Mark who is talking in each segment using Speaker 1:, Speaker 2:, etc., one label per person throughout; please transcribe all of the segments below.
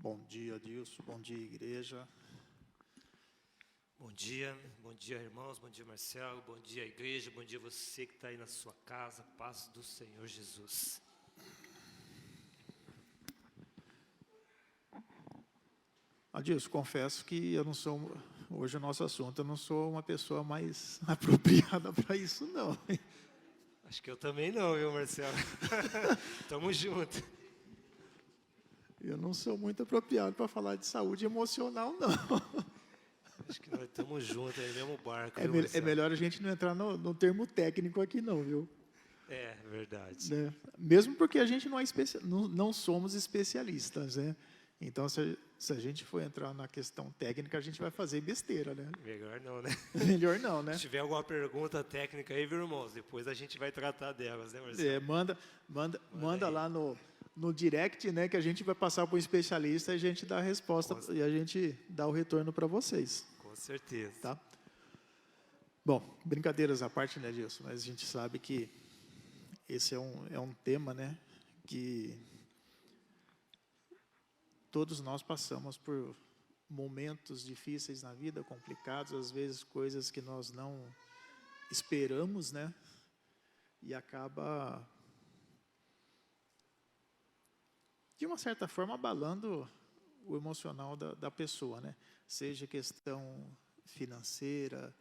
Speaker 1: Bom dia, Dilson. Bom dia, igreja.
Speaker 2: Bom dia, irmãos, bom dia, Marcelo, bom dia, igreja, bom dia você que está aí na sua casa, paz do Senhor Jesus.
Speaker 1: Adilson, confesso que eu não sou, hoje o nosso assunto, eu não sou uma pessoa mais apropriada para isso, não.
Speaker 2: Acho que eu também não, viu, Marcelo? Tamo junto.
Speaker 1: Eu não sou muito apropriado para falar de saúde emocional, não.
Speaker 2: Acho que nós estamos juntos aí no mesmo barco,
Speaker 1: É melhor a gente não entrar no termo técnico aqui, não, viu?
Speaker 2: É, verdade.
Speaker 1: Né? Mesmo porque a gente não somos especialistas, né? Então, se a gente for entrar na questão técnica, a gente vai fazer besteira, né?
Speaker 2: Melhor não, né?
Speaker 1: Melhor não, né?
Speaker 2: Se tiver alguma pergunta técnica aí, viu, irmãos? Depois a gente vai tratar delas, né, Marcelo?
Speaker 1: Manda lá no direct, né? Que a gente vai passar para um especialista e a gente dá a resposta e a gente dá o retorno para vocês.
Speaker 2: Com certeza.
Speaker 1: Tá? Bom, brincadeiras à parte, né, Dilson? Mas a gente sabe que esse é um tema, né? Que todos nós passamos por momentos difíceis na vida, complicados, às vezes coisas que nós não esperamos, né? E acaba, de uma certa forma, abalando o emocional da pessoa, né? Seja questão financeira,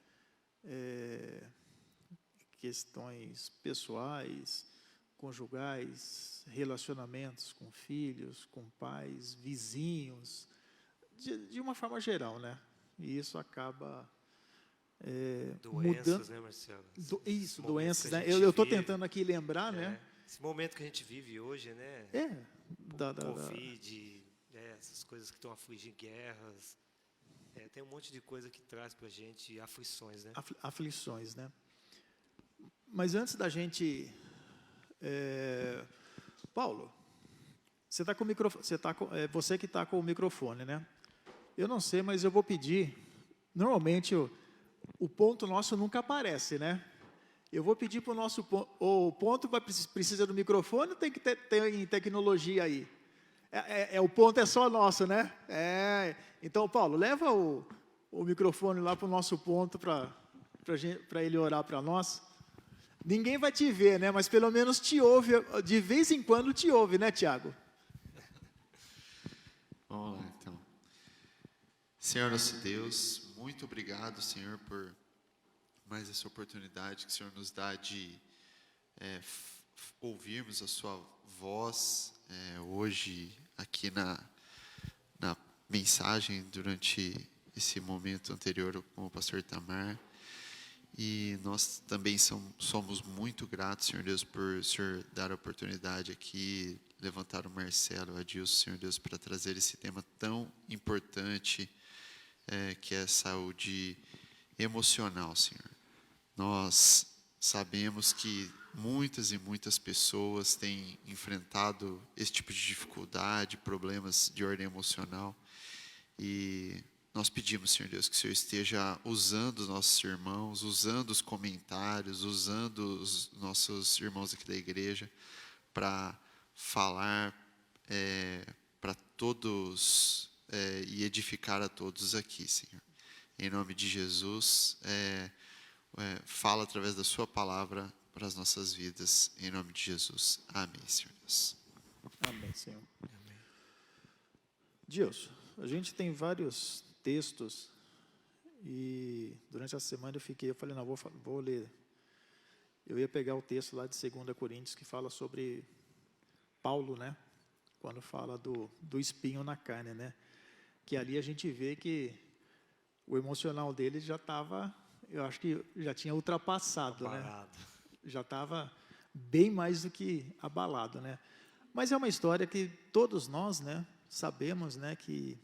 Speaker 1: questões pessoais, conjugais, relacionamentos com filhos, com pais, vizinhos, de uma forma geral, né? E isso acaba
Speaker 2: doenças,
Speaker 1: mudando.
Speaker 2: Né, Marcelo?
Speaker 1: Doenças, né? Eu estou tentando aqui lembrar, né?
Speaker 2: Esse momento que a gente vive hoje, né? Covid, essas coisas que estão afligindo, guerras. Tem um monte de coisa que traz para a gente aflições, né?
Speaker 1: Aflições, né? Mas antes da gente... Paulo, você está com o microfone, você que está com o microfone, né? Eu não sei, mas eu vou pedir... Normalmente, o ponto nosso nunca aparece, né? Eu vou pedir para o nosso ponto... O ponto precisa do microfone ou tem que ter tecnologia aí? O ponto é só nosso, né? Então, Paulo, leva o microfone lá para o nosso ponto para ele orar para nós. Ninguém vai te ver, né? Mas pelo menos te ouve, de vez em quando te ouve, né, Tiago?
Speaker 3: Vamos lá, então. Senhor nosso Deus, muito obrigado, Senhor, por mais essa oportunidade que o Senhor nos dá de ouvirmos a sua voz hoje aqui na mensagem durante esse momento anterior com o pastor Itamar. E nós também somos muito gratos, Senhor Deus, por o Senhor dar a oportunidade aqui, levantar o Marcelo, o Adilson, Senhor Deus, para trazer esse tema tão importante, que é a saúde emocional, Senhor. Nós sabemos que muitas e muitas pessoas têm enfrentado esse tipo de dificuldade, problemas de ordem emocional, e nós pedimos, Senhor Deus, que o Senhor esteja usando os nossos irmãos, usando os comentários, usando os nossos irmãos aqui da igreja para falar para todos e edificar a todos aqui, Senhor. Em nome de Jesus, fala através da sua palavra para as nossas vidas, em nome de Jesus. Amém, Senhor Deus.
Speaker 1: Amém, Senhor. Amém. Dilson, a gente tem vários textos e durante a semana eu falei, não, vou ler. Eu ia pegar o texto lá de 2 Coríntios que fala sobre Paulo, né? Quando fala do espinho na carne, né? Que ali a gente vê que o emocional dele já estava, eu acho que já tinha ultrapassado, né? Já estava bem mais do que abalado, né? Mas é uma história que todos nós, né, sabemos, né, que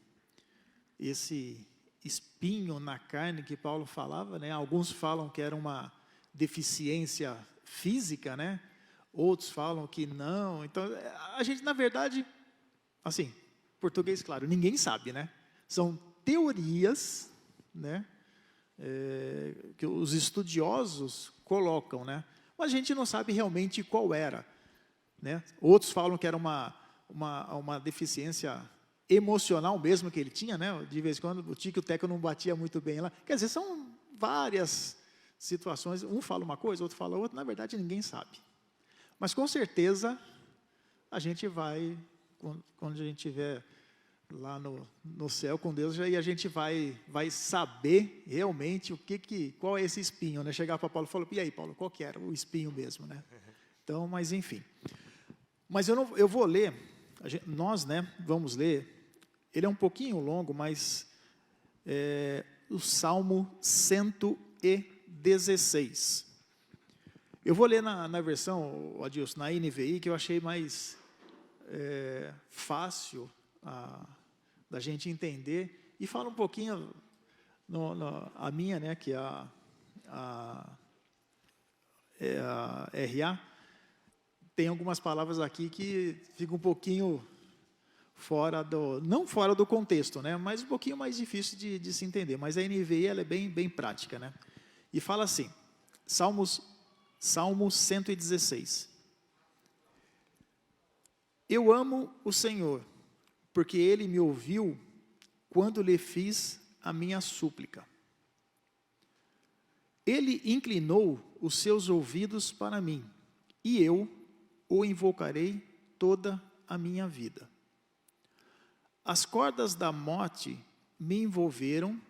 Speaker 1: esse espinho na carne que Paulo falava, né? Alguns falam que era uma deficiência física, né? Outros falam que não. Então, a gente, na verdade, assim, português, claro, ninguém sabe, né? São teorias, né? Que os estudiosos colocam, né? Mas a gente não sabe realmente qual era, né? Outros falam que era uma deficiência emocional mesmo que ele tinha, né? De vez em quando o tico e o teco não batia muito bem lá. Quer dizer, são várias situações, um fala uma coisa, outro fala outra, na verdade ninguém sabe. Mas com certeza a gente vai, quando a gente estiver lá no céu com Deus, aí a gente vai saber realmente qual é esse espinho, né? Chegar para Paulo e falar, e aí, Paulo, qual que era o espinho mesmo, né? Então, mas enfim. Mas eu vou ler, nós, né, vamos ler, ele é um pouquinho longo, mas o Salmo 116. Eu vou ler na versão, Adilson, na NVI, que eu achei mais fácil da gente entender, e fala um pouquinho, a minha, né, que é a RA, tem algumas palavras aqui que ficam um pouquinho não fora do contexto, né, mas um pouquinho mais difícil de se entender, mas a NVI ela é bem prática, né, e fala assim, Salmo 116, eu amo o Senhor, porque Ele me ouviu quando lhe fiz a minha súplica. Ele inclinou os seus ouvidos para mim, e eu o invocarei toda a minha vida. As cordas da morte me envolveram,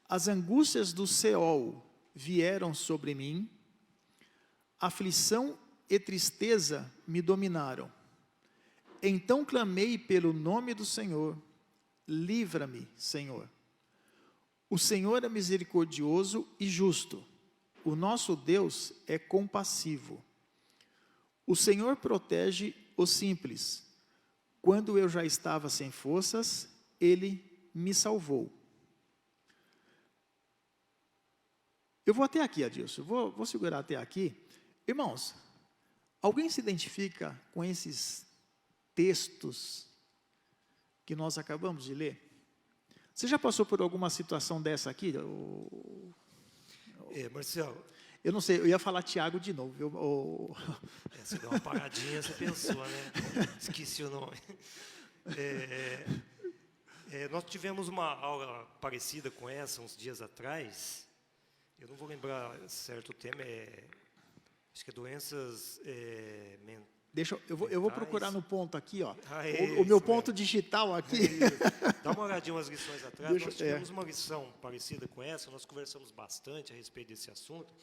Speaker 1: as angústias do Seol vieram sobre mim, aflição e tristeza me dominaram. Então clamei pelo nome do Senhor, livra-me, Senhor. O Senhor é misericordioso e justo, o nosso Deus é compassivo. O Senhor protege os simples. Quando eu já estava sem forças, Ele me salvou. Eu vou até aqui, Adilson, vou segurar até aqui. Irmãos, alguém se identifica com esses textos que nós acabamos de ler? Você já passou por alguma situação dessa aqui?
Speaker 2: Marcelo.
Speaker 1: Eu não sei, eu ia falar Tiago de novo.
Speaker 2: Você deu uma paradinha, você pensou, né? Esqueci o nome. Nós tivemos uma aula parecida com essa uns dias atrás. Eu não vou lembrar certo o tema, acho que é doenças mentais.
Speaker 1: Eu vou procurar no ponto aqui, ó.
Speaker 2: O
Speaker 1: meu ponto digital aqui.
Speaker 2: Dá uma olhadinha umas lições atrás. Nós tivemos uma lição parecida com essa, nós conversamos bastante a respeito desse assunto.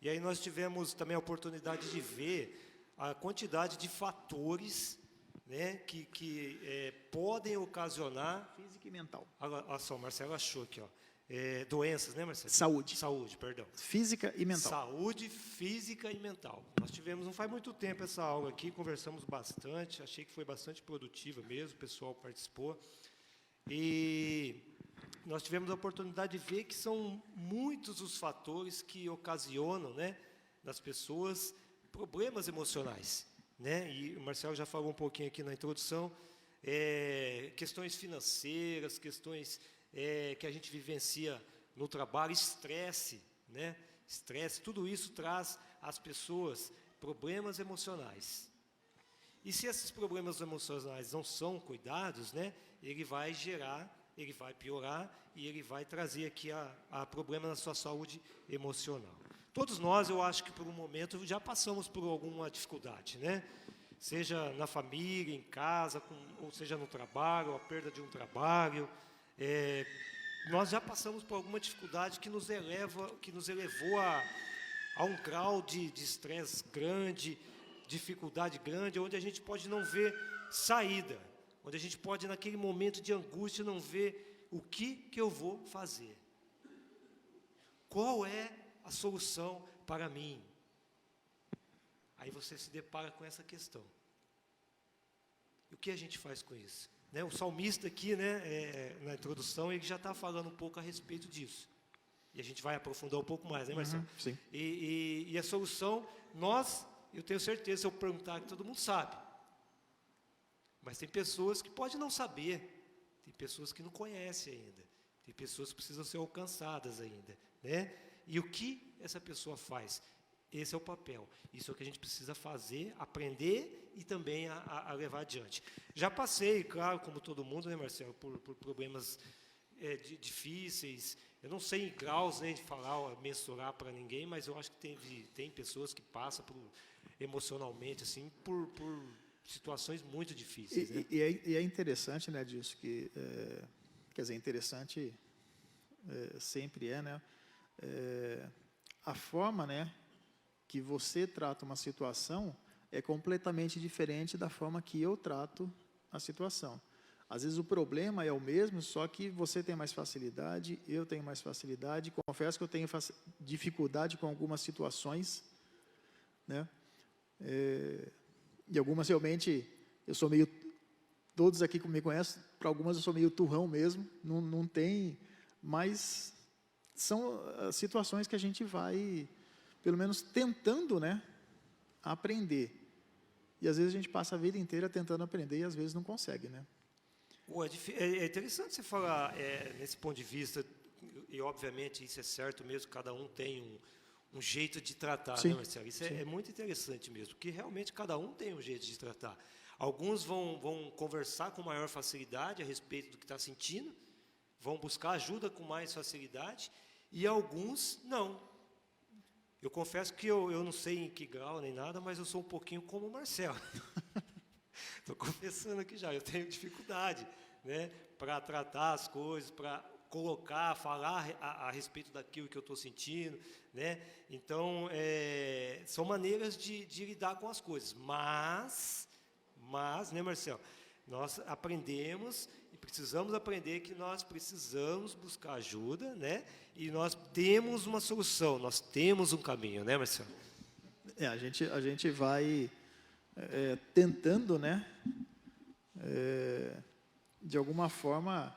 Speaker 2: E aí nós tivemos também a oportunidade de ver a quantidade de fatores, né, que podem ocasionar...
Speaker 1: Física e mental.
Speaker 2: Olha só, o Marcelo achou aqui, ó. Doenças, né, Marcelo? Saúde, perdão.
Speaker 1: Física e mental.
Speaker 2: Saúde, física e mental. Nós tivemos, não faz muito tempo, essa aula aqui, conversamos bastante, achei que foi bastante produtiva mesmo, o pessoal participou. E nós tivemos a oportunidade de ver que são muitos os fatores que ocasionam, né, nas pessoas problemas emocionais, né? E o Marcelo já falou um pouquinho aqui na introdução, questões financeiras, questões que a gente vivencia no trabalho, estresse, né? Estresse, tudo isso traz às pessoas problemas emocionais. E se esses problemas emocionais não são cuidados, né, ele vai piorar e ele vai trazer aqui a problema na sua saúde emocional. Todos nós, eu acho que por um momento já passamos por alguma dificuldade, né? Seja na família, em casa, ou seja no trabalho, a perda de um trabalho. Nós já passamos por alguma dificuldade que nos elevou a um grau de estresse grande, dificuldade grande, onde a gente pode não ver saída, onde a gente pode, naquele momento de angústia, não ver o que eu vou fazer. Qual é a solução para mim? Aí você se depara com essa questão. E o que a gente faz com isso? Né, o salmista aqui, né, na introdução, ele já está falando um pouco a respeito disso. E a gente vai aprofundar um pouco mais, né, Marcelo?
Speaker 1: Sim.
Speaker 2: E a solução, eu tenho certeza, se eu perguntar, que todo mundo sabe. Mas tem pessoas que podem não saber, tem pessoas que não conhecem ainda, tem pessoas que precisam ser alcançadas ainda, né? E o que essa pessoa faz? Esse é o papel. Isso é o que a gente precisa fazer, aprender e também a levar adiante. Já passei, claro, como todo mundo, né, Marcelo, por problemas difíceis. Eu não sei em graus, né, de falar, mensurar para ninguém, mas eu acho que tem pessoas que passam emocionalmente assim, por situações muito difíceis. Né?
Speaker 1: E é interessante, né, disso, que, quer dizer, interessante sempre né, a forma, né, que você trata uma situação é completamente diferente da forma que eu trato a situação. Às vezes o problema é o mesmo, só que você tem mais facilidade, eu tenho mais facilidade. Confesso que eu tenho dificuldade com algumas situações, né? E algumas realmente eu sou meio... Todos aqui que me conhecem, para algumas eu sou meio turrão mesmo, não tem... Mas são situações que a gente vai, pelo menos, tentando, né, aprender. E às vezes a gente passa a vida inteira tentando aprender e às vezes não consegue, né?
Speaker 2: É interessante você falar nesse ponto de vista, e obviamente isso é certo mesmo, cada um tem um jeito de tratar,
Speaker 1: sim,
Speaker 2: né, Marcelo? Isso é muito interessante mesmo, porque realmente cada um tem um jeito de tratar. Alguns vão conversar com maior facilidade a respeito do que está sentindo, vão buscar ajuda com mais facilidade, e alguns não. Eu confesso que eu não sei em que grau nem nada, mas eu sou um pouquinho como o Marcelo. Estou confessando aqui já, eu tenho dificuldade, né, para tratar as coisas, para falar a respeito daquilo que eu estou sentindo, né? Então, são maneiras de lidar com as coisas, mas, né, Marcelo, nós aprendemos e precisamos aprender que nós precisamos buscar ajuda, né? E nós temos uma solução, nós temos um caminho, né, Marcelo?
Speaker 1: A gente vai tentando, né, de alguma forma,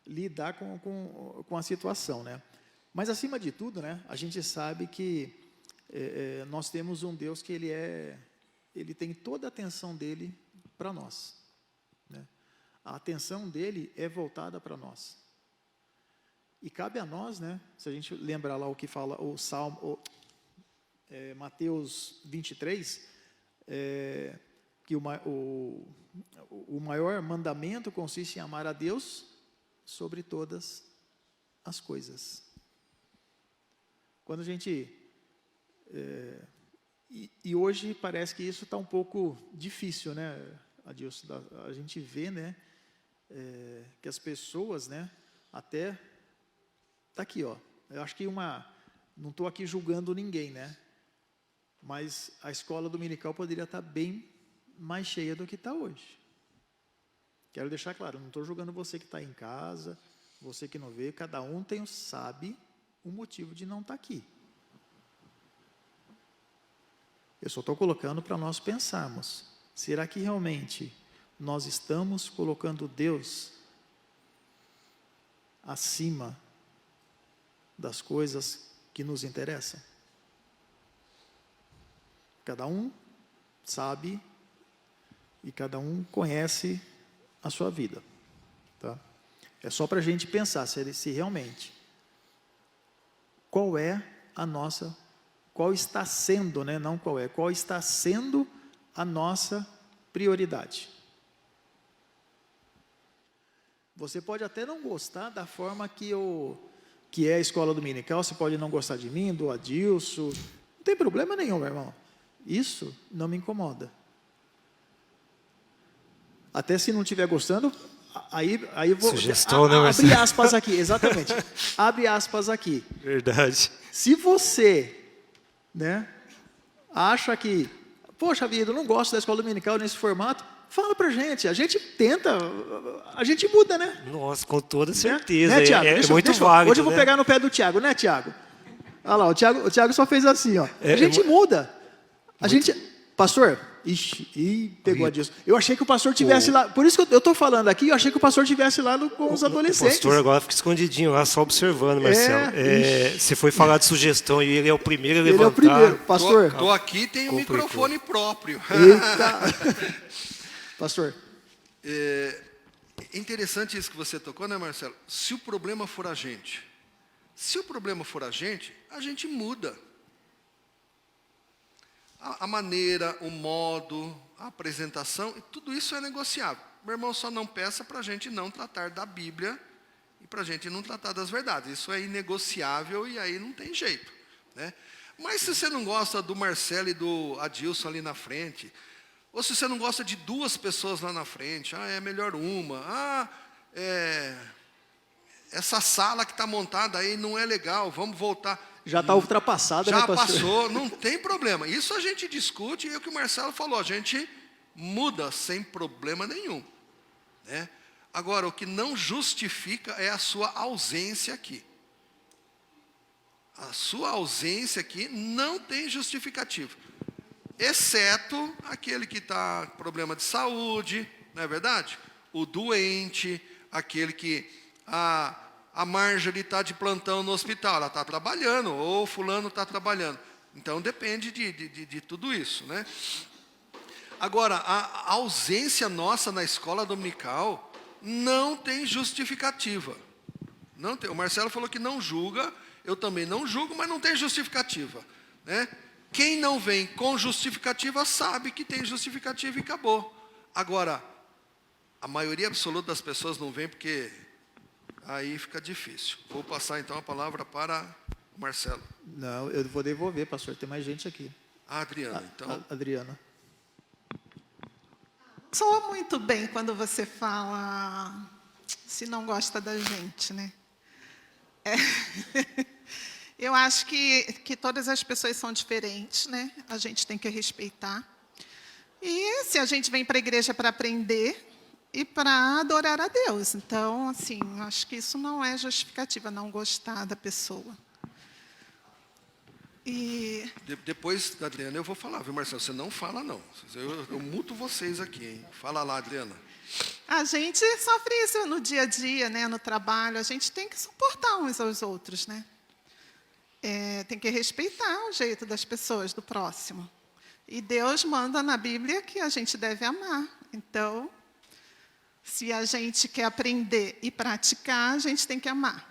Speaker 1: lidar com a situação, né? Mas, acima de tudo, né, a gente sabe que nós temos um Deus que Ele tem toda a atenção dEle para nós, né? A atenção dEle é voltada para nós. E cabe a nós, né, se a gente lembrar lá o que fala o Salmo, Mateus 23, que o maior mandamento consiste em amar a Deus sobre todas as coisas. Quando a gente... E hoje parece que isso está um pouco difícil, né, Adilson? A gente vê, né, que as pessoas, né, até... Está aqui, ó. Eu acho que não estou aqui julgando ninguém, né? Mas a escola dominical poderia estar bem mais cheia do que está hoje. Quero deixar claro, não estou julgando você que está em casa, você que não vê, cada um sabe o motivo de não estar aqui. Eu só estou colocando para nós pensarmos, será que realmente nós estamos colocando Deus acima das coisas que nos interessam? Cada um sabe e cada um conhece a sua vida, tá? É só para a gente pensar se realmente qual está sendo, né? Não qual está sendo a nossa prioridade. Você pode até não gostar da forma que é a escola dominical, você pode não gostar de mim, do Adilson, não tem problema nenhum, meu irmão. Isso não me incomoda. Até se não estiver gostando, aí eu vou...
Speaker 2: Sugestão, né,
Speaker 1: abre aspas aqui, exatamente. Abre aspas aqui.
Speaker 2: Verdade.
Speaker 1: Se você, né, acha que, poxa vida, eu não gosto da escola dominical nesse formato, fala pra gente, a gente tenta, a gente muda, né?
Speaker 2: Nossa, com toda certeza,
Speaker 1: né, Tiago?
Speaker 2: é muito válido.
Speaker 1: Hoje eu vou pegar no pé do Tiago, né, Tiago? Olha lá, o Tiago só fez assim, ó. A gente muda. Pastor, pegou a Deus. Eu achei que o pastor tivesse lá, por isso que eu estou falando aqui, eu achei que o pastor tivesse lá com os adolescentes.
Speaker 2: O pastor agora fica escondidinho lá, só observando, Marcelo. Você foi falar de sugestão e ele é o primeiro a levantar.
Speaker 1: Ele é o primeiro, pastor.
Speaker 4: Estou aqui, tenho um microfone próprio.
Speaker 1: Eita. Pastor.
Speaker 4: É interessante isso que você tocou, né, Marcelo? Se o problema for a gente, a gente muda. A maneira, o modo, a apresentação, e tudo isso é negociável. Meu irmão, só não peça para a gente não tratar da Bíblia e para a gente não tratar das verdades. Isso é inegociável e aí não tem jeito, né? Mas se você não gosta do Marcelo e do Adilson ali na frente, ou se você não gosta de duas pessoas lá na frente, é melhor uma, essa sala que está montada aí não é legal, vamos voltar.
Speaker 1: Já está ultrapassada,
Speaker 4: Já
Speaker 1: né, pastor?
Speaker 4: passou, não tem problema. Isso a gente discute, e é o que o Marcelo falou, a gente muda sem problema nenhum, né? Agora, o que não justifica é a sua ausência aqui. A sua ausência aqui não tem justificativa. Exceto aquele que está com problema de saúde, não é verdade? O doente, aquele que a Marjorie está de plantão no hospital, ela está trabalhando, ou fulano está trabalhando. Então depende de tudo isso, né? Agora, a ausência nossa na escola dominical não tem justificativa. Não tem. O Marcelo falou que não julga, eu também não julgo, mas não tem justificativa, né? Quem não vem com justificativa sabe que tem justificativa e acabou. Agora, a maioria absoluta das pessoas não vem porque aí fica difícil. Vou passar então a palavra para o Marcelo.
Speaker 1: Não, eu vou devolver, pastor, tem mais gente aqui.
Speaker 4: A Adriana, então.
Speaker 1: Adriana.
Speaker 5: Soa muito bem quando você fala se não gosta da gente, né? Eu acho que todas as pessoas são diferentes, né? A gente tem que respeitar. E se a gente vem para a igreja para aprender e para adorar a Deus. Então, assim, acho que isso não é justificativa, não gostar da pessoa. E
Speaker 4: Depois da Adriana eu vou falar, viu, Marcelo? Você não fala, não. Eu muto vocês aqui, hein? Fala lá, Adriana.
Speaker 5: a gente sofre isso no dia a dia, né? No trabalho. A gente tem que suportar uns aos outros, né? Tem que respeitar o jeito das pessoas, do próximo. E Deus manda na Bíblia que a gente deve amar. Então, se a gente quer aprender e praticar, a gente tem que amar.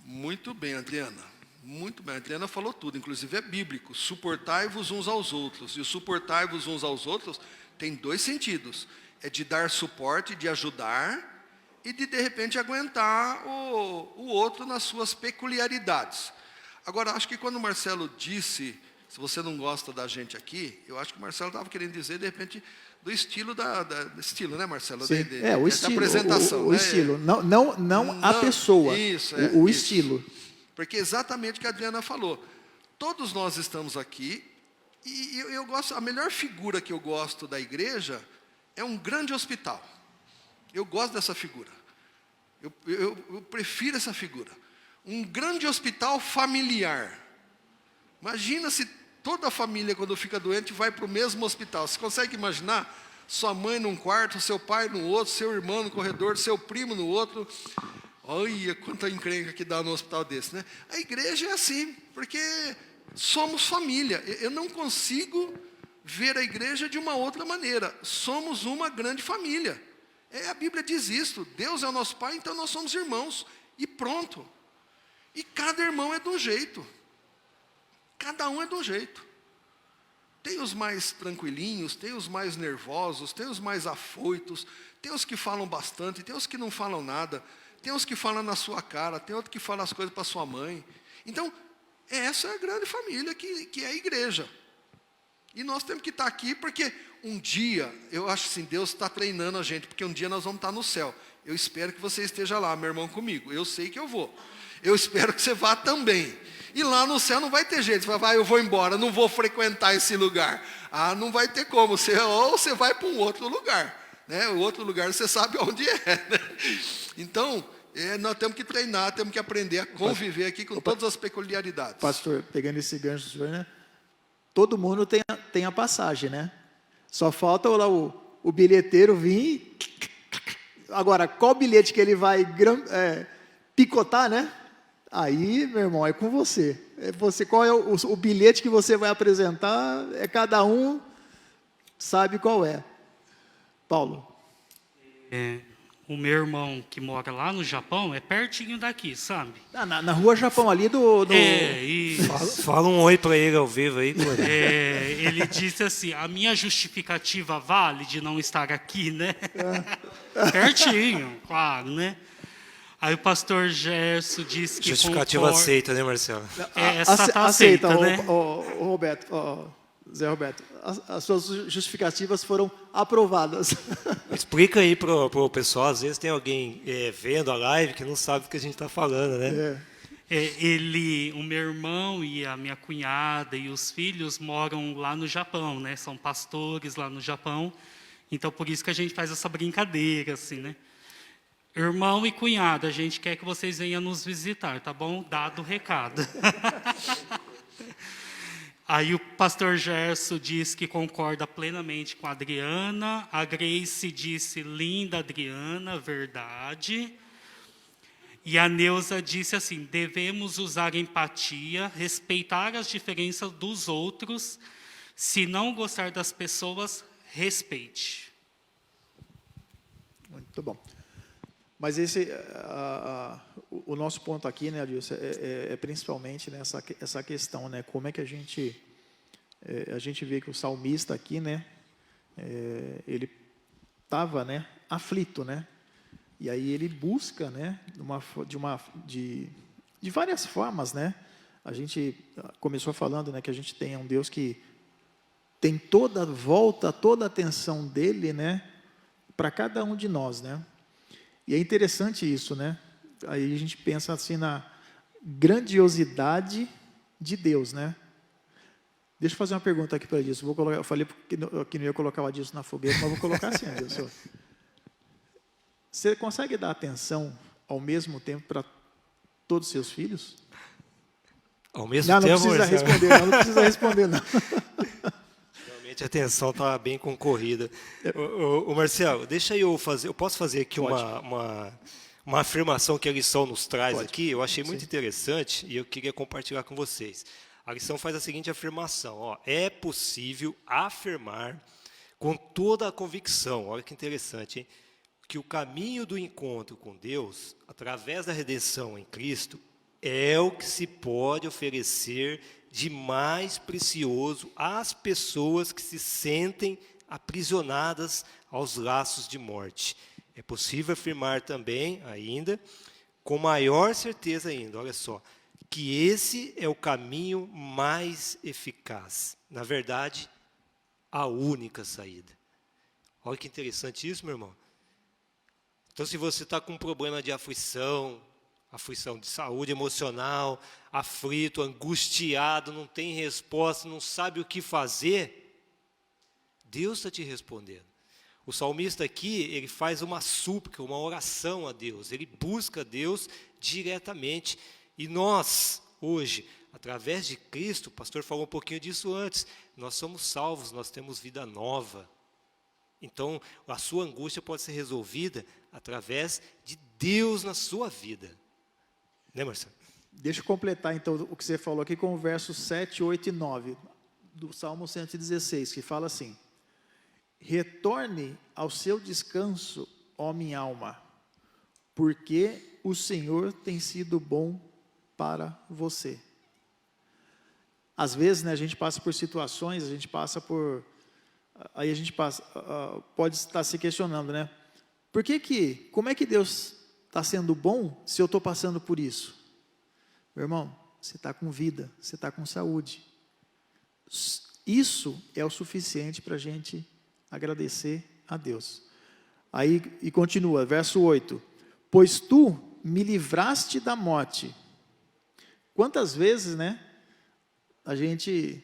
Speaker 4: Muito bem, Adriana. Muito bem. A Adriana falou tudo, inclusive é bíblico. Suportai-vos uns aos outros. E o suportai-vos uns aos outros tem dois sentidos. É de dar suporte, de ajudar, e de repente, aguentar o outro nas suas peculiaridades. Agora, acho que quando o Marcelo disse, se você não gosta da gente aqui, eu acho que o Marcelo estava querendo dizer, de repente, do estilo estilo, né, Marcelo?
Speaker 1: Sim, o estilo,
Speaker 4: apresentação.
Speaker 1: o
Speaker 4: né?
Speaker 1: estilo, não a pessoa,
Speaker 4: isso,
Speaker 1: o
Speaker 4: isso.
Speaker 1: estilo.
Speaker 4: Porque é exatamente o que a Adriana falou. Todos nós estamos aqui, e eu gosto, a melhor figura que eu gosto da igreja é um grande hospital. Eu gosto dessa figura. Eu prefiro essa figura. Um grande hospital familiar. Imagina se toda a família, quando fica doente, vai para o mesmo hospital. Você consegue imaginar? Sua mãe num quarto, seu pai no outro, seu irmão no corredor, seu primo no outro. Olha quanta encrenca que dá no hospital desse, né? A igreja é assim, porque somos família. Eu não consigo ver a igreja de uma outra maneira. Somos uma grande família. A Bíblia diz isso. Deus é o nosso Pai, então nós somos irmãos. E pronto. E cada irmão é de um jeito. Cada um é de um jeito. Tem os mais tranquilinhos, tem os mais nervosos, tem os mais afoitos, tem os que falam bastante, tem os que não falam nada, tem os que falam na sua cara, tem outro que fala as coisas para sua mãe. Então, essa é a grande família que é a igreja. E nós temos que estar aqui porque um dia, eu acho assim, Deus está treinando a gente, porque um dia nós vamos estar no céu. Eu espero que você esteja lá, meu irmão, comigo. Eu sei que eu vou. Eu espero que você vá também. E lá no céu não vai ter jeito. Você vai, eu vou embora, não vou frequentar esse lugar. Não vai ter como. Ou você vai para um outro lugar. Né? O outro lugar você sabe onde é. Né? Então, nós temos que treinar, temos que aprender a conviver aqui com todas as peculiaridades.
Speaker 1: Pastor, pegando esse gancho, senhor, né? Todo mundo tem a passagem, né? Só falta lá o bilheteiro vir. Agora, qual bilhete que ele vai picotar, né? Aí, meu irmão, é com você. Qual é o bilhete que você vai apresentar? Cada um sabe qual é. Paulo.
Speaker 6: o meu irmão que mora lá no Japão é pertinho daqui, sabe?
Speaker 1: Na Rua Japão, ali do...
Speaker 6: E
Speaker 7: Fala um oi para ele ao vivo aí, Cor.
Speaker 6: ele disse assim, a minha justificativa vale de não estar aqui, né? Pertinho, claro, né? Aí o pastor Gerson disse que
Speaker 7: Justificativa
Speaker 6: concorda.
Speaker 7: aceita, né, Marcelo?
Speaker 6: Essa tá
Speaker 1: aceita,
Speaker 6: aceita, né?
Speaker 1: Roberto, Zé Roberto. As suas justificativas foram aprovadas.
Speaker 7: Explica aí pro pessoal, às vezes tem alguém vendo a live que não sabe do que a gente está falando, né?
Speaker 6: O meu irmão e a minha cunhada e os filhos moram lá no Japão, né? São pastores lá no Japão. Então, por isso que a gente faz essa brincadeira, assim, né? Irmão e cunhada, a gente quer que vocês venham nos visitar, tá bom? Dado o recado. Aí o pastor Gerson diz que concorda plenamente com a Adriana. A Grace disse, linda Adriana, verdade. E a Neuza disse assim, devemos usar empatia, respeitar as diferenças dos outros. Se não gostar das pessoas, respeite.
Speaker 1: Muito bom. Mas o nosso ponto aqui, né, Adilson, é principalmente essa questão, né, como é que a gente vê que o salmista aqui, né, ele estava, né, aflito, né, e aí ele busca, né, de várias formas, né, a gente começou falando, né, que a gente tem um Deus que tem toda a atenção dele, né, para cada um de nós, né. E é interessante isso, né? Aí a gente pensa assim na grandiosidade de Deus, né? Deixa eu fazer uma pergunta aqui para Adilson. Eu falei que não ia colocar o Adilson na fogueira, mas vou colocar assim, Adilson. Você consegue dar atenção ao mesmo tempo para todos os seus filhos?
Speaker 7: Ao mesmo
Speaker 1: Não
Speaker 7: tempo,
Speaker 1: precisa
Speaker 7: Marcelo?
Speaker 1: responder, não precisa responder, não.
Speaker 7: Realmente a atenção está bem concorrida. Ô, Marcelo, deixa eu fazer. Eu posso fazer aqui uma afirmação que a lição nos traz aqui? Eu achei muito interessante e eu queria compartilhar com vocês. A lição faz a seguinte afirmação: é possível afirmar com toda a convicção, olha que interessante, hein, que o caminho do encontro com Deus, através da redenção em Cristo, é o que se pode oferecer de mais precioso às pessoas que se sentem aprisionadas aos laços de morte. É possível afirmar também, ainda, com maior certeza ainda, olha só, que esse é o caminho mais eficaz. Na verdade, a única saída. Olha que interessante isso, meu irmão. Então, se você está com um problema de aflição de saúde emocional, aflito, angustiado, não tem resposta, não sabe o que fazer, Deus está te respondendo. O salmista aqui, ele faz uma súplica, uma oração a Deus, ele busca Deus diretamente. E nós, hoje, através de Cristo, o pastor falou um pouquinho disso antes, nós somos salvos, nós temos vida nova. Então, a sua angústia pode ser resolvida através de Deus na sua vida. Né, Marcelo?
Speaker 1: Deixa eu completar, então, o que você falou aqui com o versos 7, 8 e 9 do Salmo 116, que fala assim: retorne ao seu descanso, ó minha alma, porque o Senhor tem sido bom para você. Às vezes, né, a gente passa por situações, aí a gente pode estar se questionando, né? Como é que Deus está sendo bom se eu estou passando por isso? Meu irmão, você está com vida, você está com saúde. Isso é o suficiente para a gente agradecer a Deus. Aí, e continua, verso 8. Pois tu me livraste da morte. Quantas vezes, né, a gente...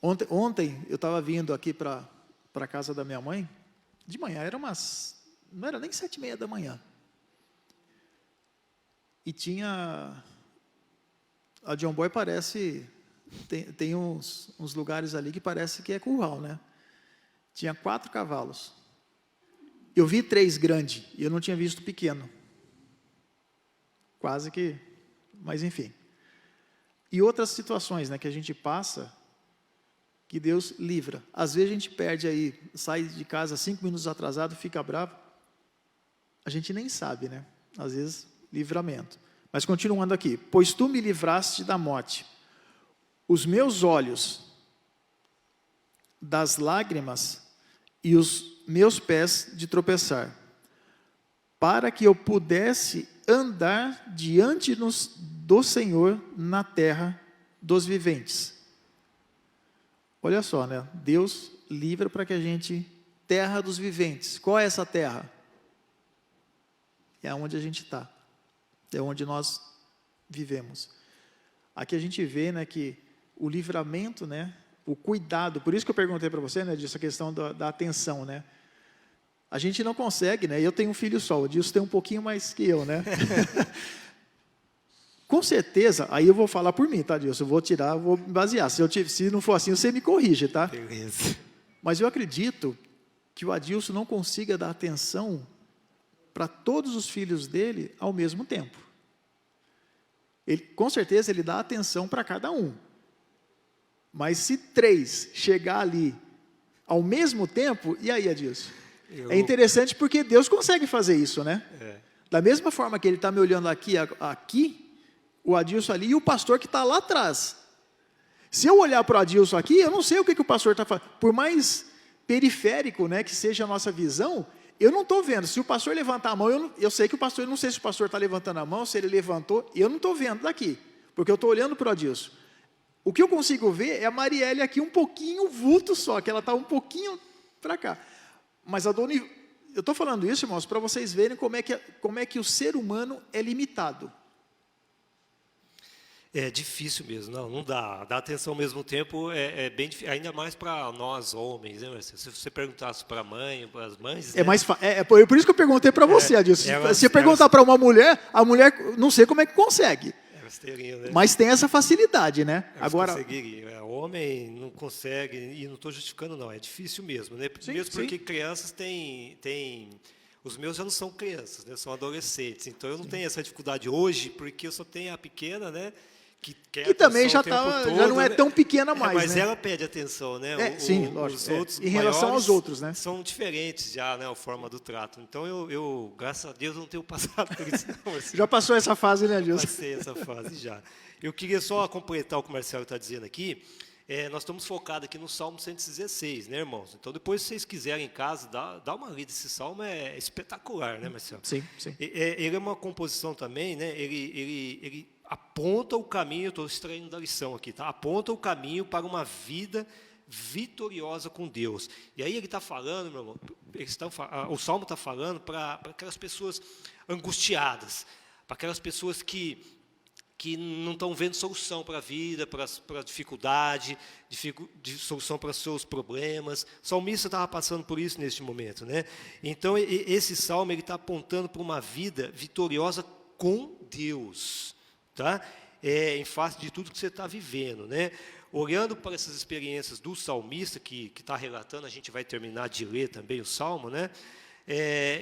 Speaker 1: Ontem eu estava vindo aqui para a casa da minha mãe, de manhã, não era nem 7:30 da manhã. E tinha, a John Boy parece, tem uns lugares ali que parece que é curral, né? Tinha 4 cavalos. Eu vi 3 grandes, e eu não tinha visto pequeno. Quase que, mas enfim. E outras situações, né, que a gente passa, que Deus livra. Às vezes a gente perde aí, sai de casa 5 minutos atrasado, fica bravo. A gente nem sabe, né? Às vezes, livramento. Mas continuando aqui. Pois tu me livraste da morte. Os meus olhos das lágrimas e os meus pés de tropeçar, para que eu pudesse andar diante do Senhor na terra dos viventes. Olha só, né? Deus livra para que a gente, terra dos viventes. Qual é essa terra? É onde a gente está. É onde nós vivemos. Aqui a gente vê, né, que o livramento, né, o cuidado, por isso que eu perguntei para você, né, disso, a questão da atenção, né? A gente não consegue, né? Eu tenho um filho só, o Dilson tem um pouquinho mais que eu, né? Com certeza, aí eu vou falar por mim, tá, Dilson? Eu vou tirar, vou me basear. Se não for assim, você me corrige, tá?
Speaker 7: Beleza.
Speaker 1: Mas eu acredito que o Adilson não consiga dar atenção para todos os filhos dele ao mesmo tempo. Ele, com certeza ele dá atenção para cada um. Mas se 3 chegar ali ao mesmo tempo, e aí, Adilson? É interessante porque Deus consegue fazer isso, né? Da mesma forma que ele está me olhando aqui, o Adilson ali e o pastor que está lá atrás. Se eu olhar para o Adilson aqui, eu não sei o que o pastor está fazendo. Por mais periférico, né, que seja a nossa visão, eu não estou vendo. Se o pastor levantar a mão, eu sei que o pastor, eu não sei se o pastor está levantando a mão, se ele levantou, eu não estou vendo daqui, porque eu estou olhando para o Adilson. O que eu consigo ver é a Marielle aqui um pouquinho vulto só, que ela está um pouquinho para cá. Mas eu estou falando isso, irmãos, para vocês verem como é que o ser humano é limitado.
Speaker 7: É difícil mesmo, não dá. Dar atenção ao mesmo tempo é bem difícil, ainda mais para nós homens, né, Marcelo? Se você perguntasse para a mãe, para as mães...
Speaker 1: É mais por isso que eu perguntei para você, Adilson. Se perguntar para uma mulher, a mulher, não sei como é que consegue.
Speaker 7: Elas teriam, né?
Speaker 1: Mas tem essa facilidade, né?
Speaker 7: Elas
Speaker 1: Agora,
Speaker 7: conseguiriam. O homem não consegue, e não estou justificando, não, é difícil mesmo, né?
Speaker 1: Sim,
Speaker 7: mesmo
Speaker 1: sim.
Speaker 7: porque crianças têm... Os meus já não são crianças, né? São adolescentes, então eu não tenho essa dificuldade hoje, porque eu só tenho a pequena, né? Que
Speaker 1: também já não é
Speaker 7: né?
Speaker 1: tão pequena mais,
Speaker 7: mas
Speaker 1: né?
Speaker 7: ela pede atenção, né?
Speaker 1: Sim, lógico.
Speaker 7: Os outros
Speaker 1: Em relação aos outros, né?
Speaker 7: São diferentes já, né? A forma do trato. Então eu graças a Deus, não tenho passado por isso. Não,
Speaker 1: Já passou essa fase, né, Adilson?
Speaker 7: passei essa fase já. Eu queria só completar o que o Marcelo está dizendo aqui. Nós estamos focados aqui no Salmo 116, né, irmãos? Então, depois, se vocês quiserem em casa, dá uma lida. Esse salmo é espetacular, né, Marcelo?
Speaker 1: Sim, sim.
Speaker 7: Ele é uma composição também, né? Ele aponta o caminho, estou extraindo da lição aqui, tá? Aponta o caminho para uma vida vitoriosa com Deus. E aí ele está falando, meu irmão, o Salmo está falando para aquelas pessoas angustiadas, para aquelas pessoas que não estão vendo solução para a vida, para a dificuldade, solução para os seus problemas. O salmista estava passando por isso neste momento, né? Então, esse salmo está apontando para uma vida vitoriosa com Deus, tá? Em face de tudo que você está vivendo, né? Olhando para essas experiências do salmista, que está relatando, a gente vai terminar de ler também o salmo, né?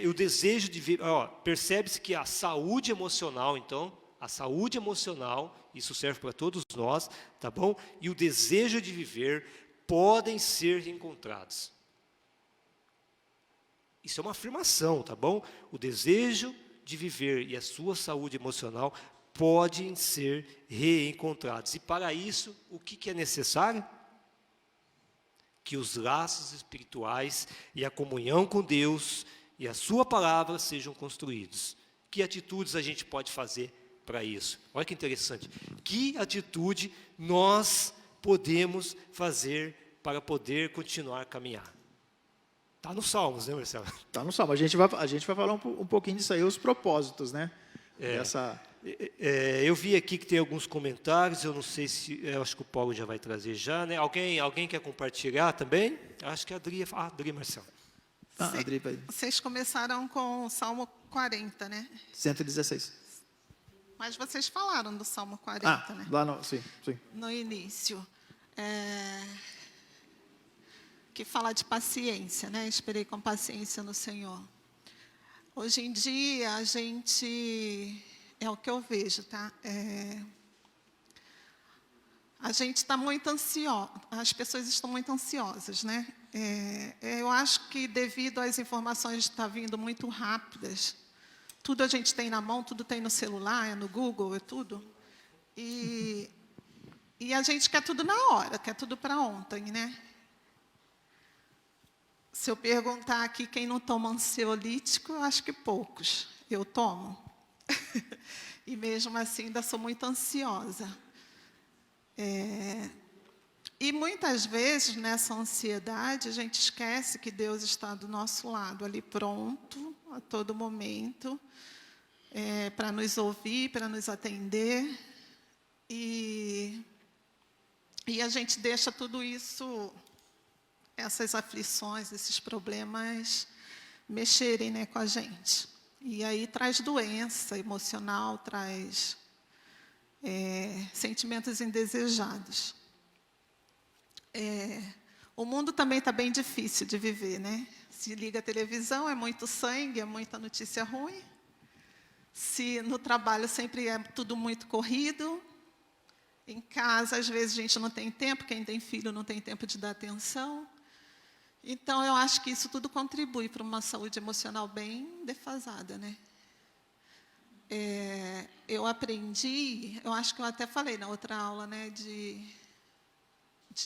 Speaker 7: O desejo de viver, percebe-se que a saúde emocional, então, a saúde emocional, isso serve para todos nós, tá bom? E o desejo de viver podem ser reencontrados. Isso é uma afirmação, tá bom? O desejo de viver e a sua saúde emocional podem ser reencontrados. E para isso, o que é necessário? Que os laços espirituais e a comunhão com Deus e a sua palavra sejam construídos. Que atitudes a gente pode fazer para isso? Olha que interessante. Que atitude nós podemos fazer para poder continuar a caminhar? Está nos Salmos, né, Marcelo?
Speaker 1: Está no Salmo. A gente vai falar um pouquinho disso aí, os propósitos, né?
Speaker 7: Eu vi aqui que tem alguns comentários, eu não sei se... Eu acho que o Paulo já vai trazer já, né? Alguém quer compartilhar também? Acho que a Adri... Adri, Marcelo.
Speaker 1: Adri, vai.
Speaker 5: Vocês começaram com o Salmo 40, né?
Speaker 1: 116.
Speaker 5: Mas vocês falaram do Salmo 40, né?
Speaker 1: Lá no... Sim.
Speaker 5: No início. Que fala de paciência, né? Esperei com paciência no Senhor. Hoje em dia, a gente... É o que eu vejo, tá? a gente está muito ansioso, as pessoas estão muito ansiosas, né? Eu acho que devido às informações estar vindo muito rápidas, tudo a gente tem na mão, tudo tem no celular, é no Google, é tudo. E a gente quer tudo na hora, quer tudo para ontem, né? Se eu perguntar aqui quem não toma ansiolítico, eu acho que poucos. Eu tomo. E mesmo assim ainda sou muito ansiosa. E muitas vezes, nessa ansiedade, a gente esquece que Deus está do nosso lado, ali pronto, a todo momento, para nos ouvir, para nos atender. E a gente deixa tudo isso, essas aflições, esses problemas, mexerem, né, com a gente. E aí traz doença emocional, traz sentimentos indesejados. O mundo também está bem difícil de viver, né? Se liga a televisão, é muito sangue, é muita notícia ruim. Se no trabalho sempre é tudo muito corrido. Em casa, às vezes, a gente não tem tempo, quem tem filho não tem tempo de dar atenção. Então, eu acho que isso tudo contribui para uma saúde emocional bem defasada, né? Eu aprendi, eu acho que eu até falei na outra aula, né, de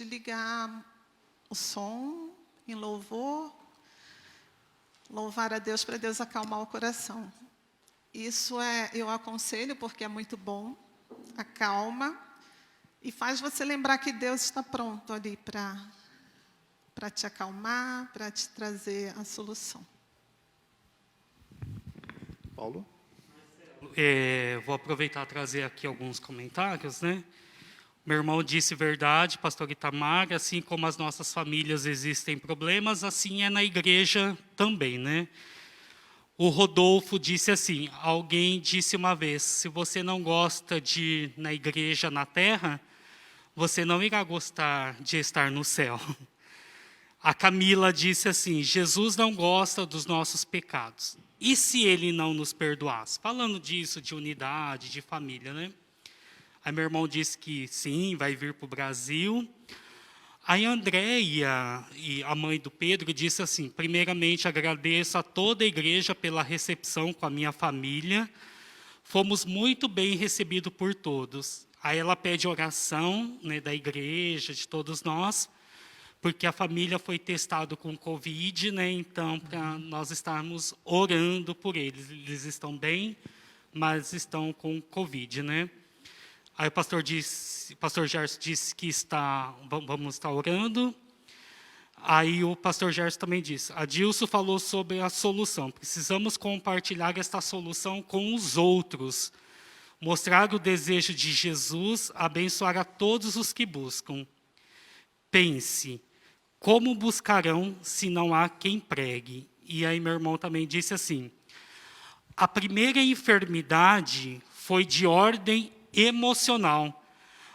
Speaker 5: ligar o som em louvor, louvar a Deus para Deus acalmar o coração. Isso eu aconselho porque é muito bom, acalma e faz você lembrar que Deus está pronto ali para te acalmar, para te trazer a solução.
Speaker 1: Paulo?
Speaker 6: Vou aproveitar e trazer aqui alguns comentários, né? Meu irmão disse verdade, pastor Itamar, assim como as nossas famílias existem problemas, assim é na igreja também, né? O Rodolfo disse assim, alguém disse uma vez, se você não gosta de ir na igreja na terra, você não irá gostar de estar no céu. A Camila disse assim, Jesus não gosta dos nossos pecados. E se ele não nos perdoasse? Falando disso, de unidade, de família, né? Aí meu irmão disse que sim, vai vir para o Brasil. Aí a Andréia, e a mãe do Pedro, disse assim, primeiramente agradeço a toda a igreja pela recepção com a minha família. Fomos muito bem recebidos por todos. Aí ela pede oração, né, da igreja, de todos nós, porque a família foi testada com Covid, né, então para nós estarmos orando por eles. Eles estão bem, mas estão com Covid, né? Aí o pastor Gerson disse que vamos estar orando. Aí o pastor Gerson também disse, Adilson falou sobre a solução. Precisamos compartilhar esta solução com os outros. Mostrar o desejo de Jesus, abençoar a todos os que buscam. Pense, como buscarão se não há quem pregue? E aí meu irmão também disse assim, a primeira enfermidade foi de ordem emocional.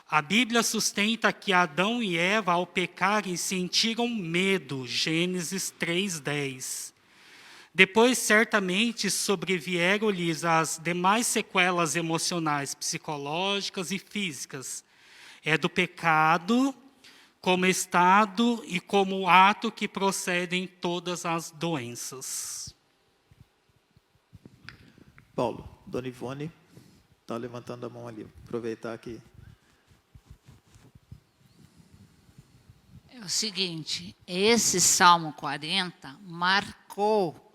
Speaker 6: A Bíblia sustenta que Adão e Eva, ao pecarem, sentiram medo, Gênesis 3:10. Depois, certamente, sobrevieram-lhes as demais sequelas emocionais, psicológicas e físicas. É do pecado, como estado e como ato que procedem todas as doenças.
Speaker 1: Paulo, Dona Ivone está levantando a mão ali. Aproveitar aqui.
Speaker 8: É o seguinte, esse Salmo 40 marcou.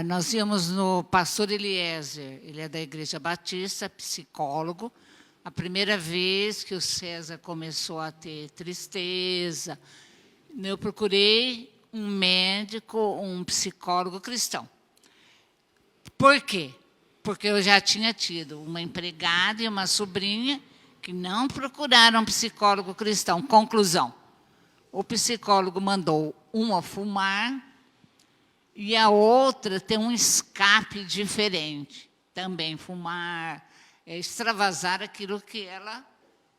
Speaker 8: Nós íamos no pastor Eliezer, ele é da Igreja Batista, psicólogo. A primeira vez que o César começou a ter tristeza, eu procurei um médico, um psicólogo cristão. Por quê? Porque eu já tinha tido uma empregada e uma sobrinha que não procuraram um psicólogo cristão. Conclusão, o psicólogo mandou uma fumar e a outra ter um escape diferente. Também fumar, extravasar aquilo que ela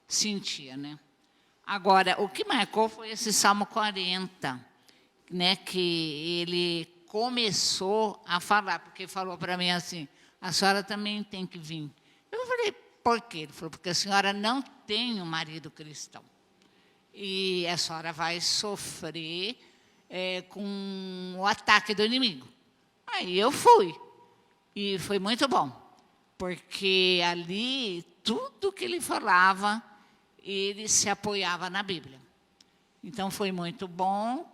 Speaker 8: sentia, né? Agora, o que marcou foi esse Salmo 40, né, que ele começou a falar, porque falou para mim assim, a senhora também tem que vir. Eu falei, por quê? Ele falou, porque a senhora não tem um marido cristão. E a senhora vai sofrer com o ataque do inimigo. Aí eu fui. E foi muito bom. Porque ali, tudo que ele falava, ele se apoiava na Bíblia. Então, foi muito bom.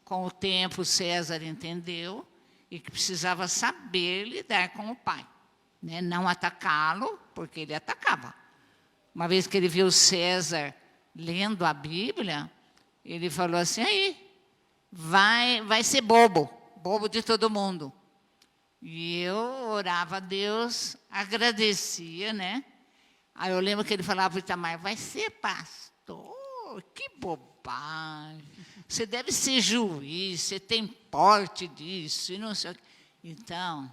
Speaker 8: Com o tempo, César entendeu e que precisava saber lidar com o pai. Né? Não atacá-lo, porque ele atacava. Uma vez que ele viu César lendo a Bíblia, ele falou assim, aí, vai ser bobo de todo mundo. E eu orava a Deus, agradecia, né? Aí eu lembro que ele falava para o Itamar, vai ser pastor, que bobagem. Você deve ser juiz, você tem porte disso, e não sei o quê. Então,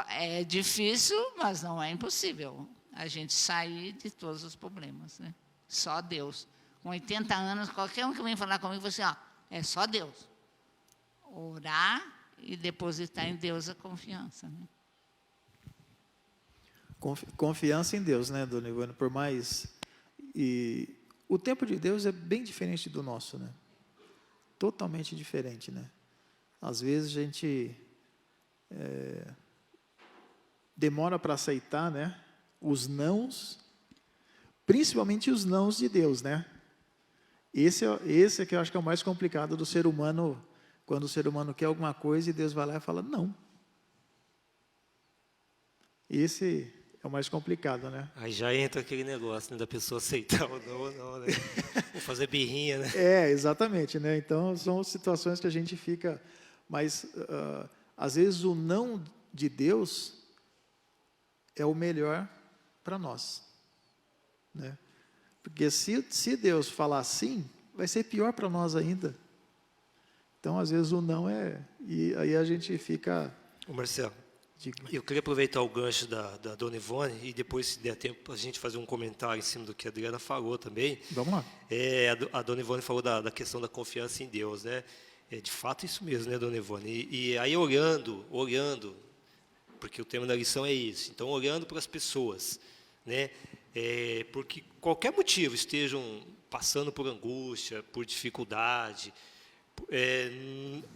Speaker 8: é difícil, mas não é impossível a gente sair de todos os problemas, né? Só Deus. Com 80 anos, qualquer um que vem falar comigo, você, é só Deus. Orar e depositar em Deus a confiança. Né?
Speaker 1: Confiança em Deus, né, dona Ivone? Por mais... E o tempo de Deus é bem diferente do nosso, né? Totalmente diferente, né? Às vezes a gente demora para aceitar, né? Os nãos, principalmente os nãos de Deus, né? Esse é que eu acho que é o mais complicado do ser humano, quando o ser humano quer alguma coisa e Deus vai lá e fala não. Esse é o mais complicado, né?
Speaker 7: Aí já entra aquele negócio, né, da pessoa aceitar ou não, né? Ou fazer birrinha, né?
Speaker 1: Exatamente, né? Então, são situações que a gente fica... Mas, às vezes, o não de Deus é o melhor para nós, né? Porque se Deus falar sim, vai ser pior para nós ainda. Então, às vezes, o não e aí a gente fica...
Speaker 7: Ô Marcelo, eu queria aproveitar o gancho da dona Ivone e depois, se der tempo, a gente fazer um comentário em cima do que a Adriana falou também.
Speaker 1: Vamos lá.
Speaker 7: A dona Ivone falou da questão da confiança em Deus, né? É de fato isso mesmo, né, dona Ivone? E aí, olhando, porque o tema da lição é isso. Então, olhando para as pessoas, né? Porque qualquer motivo estejam passando por angústia, por dificuldade,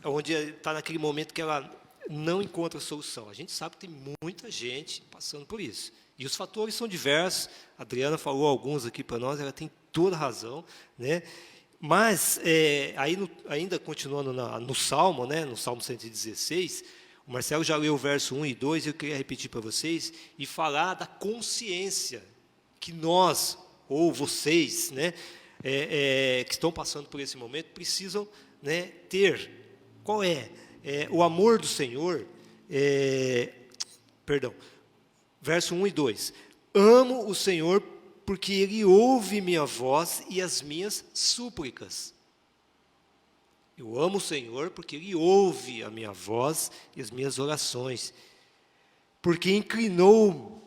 Speaker 7: onde está naquele momento que ela não encontra solução. A gente sabe que tem muita gente passando por isso. E os fatores são diversos. A Adriana falou alguns aqui para nós, ela tem toda a razão, né? Mas, ainda continuando no Salmo, né, no Salmo 116, o Marcelo já leu o verso 1 e 2, eu queria repetir para vocês, e falar da consciência que nós, ou vocês, né, que estão passando por esse momento, precisam, né, ter. Qual é? O amor do Senhor, verso 1 e 2. Amo o Senhor porque Ele ouve minha voz e as minhas súplicas. Eu amo o Senhor porque Ele ouve a minha voz e as minhas orações. Porque inclinou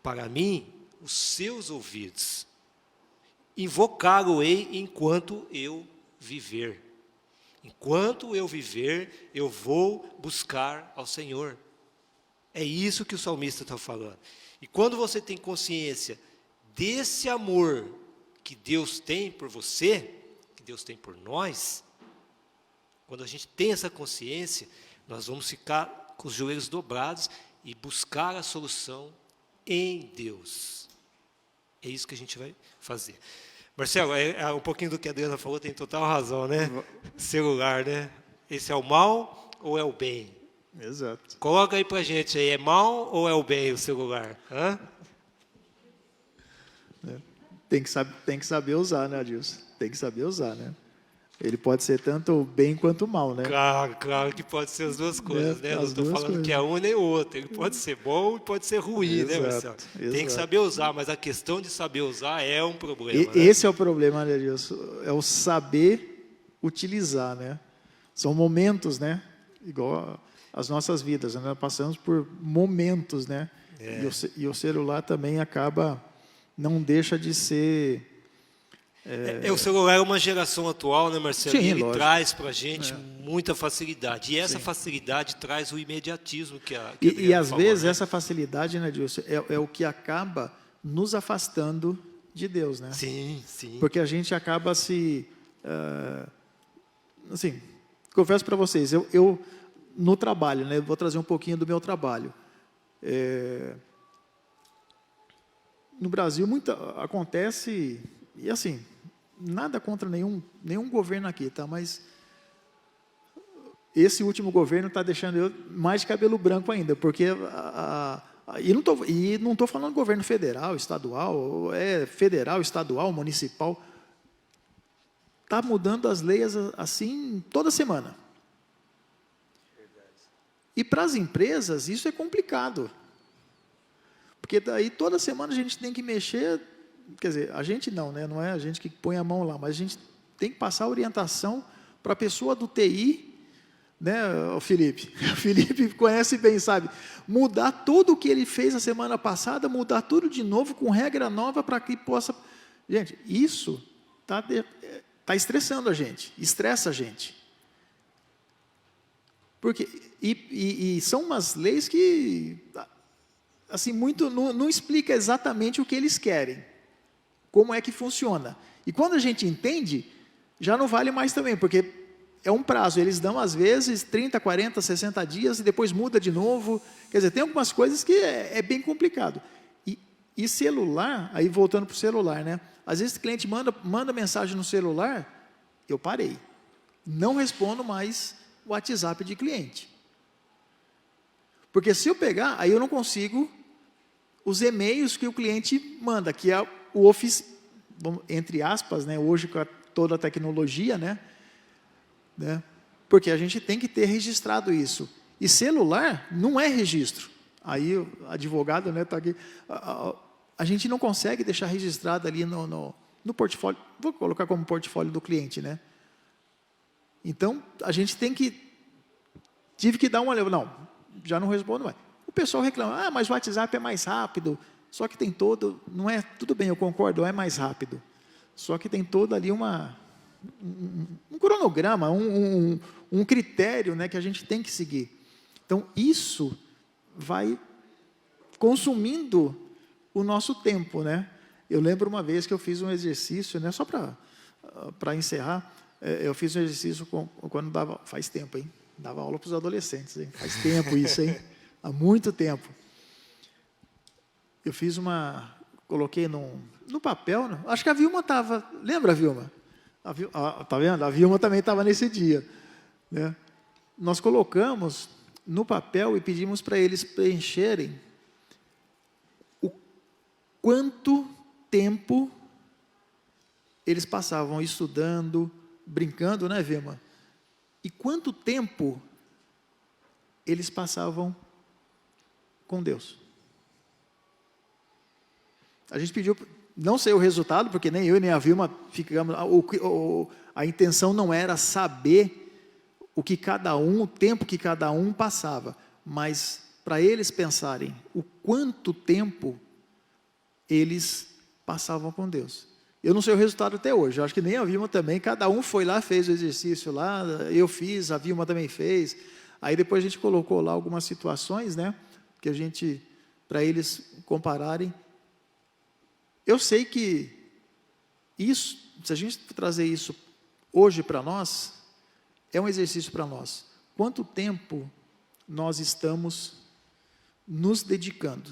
Speaker 7: para mim os seus ouvidos. Invocá-lo-ei enquanto eu viver. Enquanto eu viver, eu vou buscar ao Senhor. É isso que o salmista está falando. E quando você tem consciência desse amor que Deus tem por você, que Deus tem por nós, quando a gente tem essa consciência, nós vamos ficar com os joelhos dobrados e buscar a solução em Deus. É isso que a gente vai fazer. Marcelo, um pouquinho do que a Adriana falou, tem total razão, né? Celular, né? Esse é o mal ou é o bem?
Speaker 1: Exato.
Speaker 7: Coloca aí pra gente aí, é mal ou é o bem o celular? Hã?
Speaker 1: Tem que saber usar, né, Adilson? Tem que saber usar, né? Ele pode ser tanto bem quanto mal, né?
Speaker 7: Claro que pode ser as duas coisas, né? Eu não estou falando
Speaker 1: coisas.
Speaker 7: que é um nem o outro. Ele pode ser bom e pode ser ruim, né, Marcelo? Tem que saber usar, mas a questão de saber usar é um problema. Né?
Speaker 1: Esse é o problema, né, Adilson? É o saber utilizar, né? São momentos, né? Igual as nossas vidas, né? Nós passamos por momentos, né? E o celular também acaba, não deixa de ser...
Speaker 7: O celular é uma geração atual, né, Marcelo?
Speaker 1: Sim,
Speaker 7: e ele
Speaker 1: lógico.
Speaker 7: traz para a gente muita facilidade. E essa facilidade traz o imediatismo que a
Speaker 1: E
Speaker 7: Adriana
Speaker 1: às
Speaker 7: falou,
Speaker 1: vezes
Speaker 7: né?
Speaker 1: essa facilidade, né, Adilson, é o que acaba nos afastando de Deus, né?
Speaker 7: Sim, sim.
Speaker 1: Porque a gente acaba se... assim, confesso para vocês, eu no trabalho, né, vou trazer um pouquinho do meu trabalho. No Brasil, acontece, e assim, nada contra nenhum governo aqui, tá? Mas esse último governo está deixando eu mais de cabelo branco ainda, porque e não estou falando governo federal, estadual, federal, estadual, municipal, está mudando as leis assim toda semana. E para as empresas isso é complicado, porque daí toda semana a gente tem que mexer, quer dizer, a gente não, né? Não é a gente que põe a mão lá, mas a gente tem que passar orientação para a pessoa do TI, né, o Felipe? O Felipe conhece bem, sabe? Mudar tudo o que ele fez a semana passada, mudar tudo de novo, com regra nova, para que possa... Gente, isso está estressando a gente, estressa a gente. Porque, e são umas leis que, assim, não explica exatamente o que eles querem, como é que funciona. E quando a gente entende, já não vale mais também, porque é um prazo, eles dão às vezes 30, 40, 60 dias e depois muda de novo. Quer dizer, tem algumas coisas que é bem complicado. E celular, aí voltando para o celular, né? Às vezes o cliente manda mensagem no celular, eu parei. Não respondo mais o WhatsApp de cliente. Porque se eu pegar, aí eu não consigo os e-mails que o cliente manda, que é o Office, entre aspas, né? Hoje com toda a tecnologia, né? Porque a gente tem que ter registrado isso. E celular não é registro. Aí o advogado, né, está aqui. A gente não consegue deixar registrado ali no portfólio. Vou colocar como portfólio do cliente, né? Então a gente tive que dar uma olhada. Não, já não respondo mais. O pessoal reclama, mas o WhatsApp é mais rápido. Só que tem não é, tudo bem, eu concordo, é mais rápido. Só que tem todo ali um cronograma, um critério, né, que a gente tem que seguir. Então, isso vai consumindo o nosso tempo, né? Eu lembro uma vez que eu fiz um exercício, né, só para encerrar, eu fiz um exercício quando faz tempo, hein? Dava aula para os adolescentes, hein? Faz tempo isso, hein? Há muito tempo. Eu fiz coloquei no papel, né? Acho que a Vilma estava, lembra, Vilma? Tá vendo? A Vilma também estava nesse dia, né? Nós colocamos no papel e pedimos para eles preencherem o quanto tempo eles passavam estudando, brincando, né, Vilma? E quanto tempo eles passavam com Deus. A gente pediu... Não sei o resultado, porque nem eu nem a Vilma ficamos... A intenção não era saber o tempo que cada um passava, mas para eles pensarem o quanto tempo eles passavam com Deus. Eu não sei o resultado até hoje, eu acho que nem a Vilma também, cada um foi lá, fez o exercício lá, eu fiz, a Vilma também fez, aí depois a gente colocou lá algumas situações, né, para eles compararem. Eu sei que isso, se a gente trazer isso hoje para nós, é um exercício para nós. Quanto tempo nós estamos nos dedicando?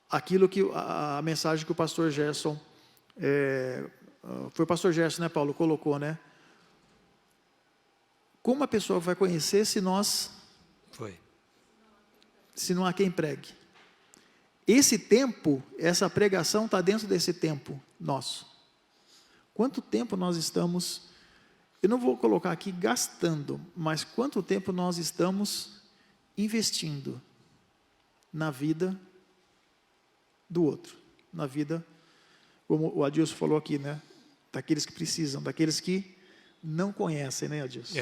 Speaker 1: Aquilo que a mensagem que o pastor Gerson, foi o pastor Gerson, né, Paulo, colocou, né? Como a pessoa vai conhecer se não há quem pregue? Esse tempo, essa pregação está dentro desse tempo nosso. Quanto tempo nós estamos, eu não vou colocar aqui gastando, mas quanto tempo nós estamos investindo na vida do outro, na vida, como o Adilson falou aqui, né? Daqueles que precisam, daqueles que não conhecem, né, Adilson?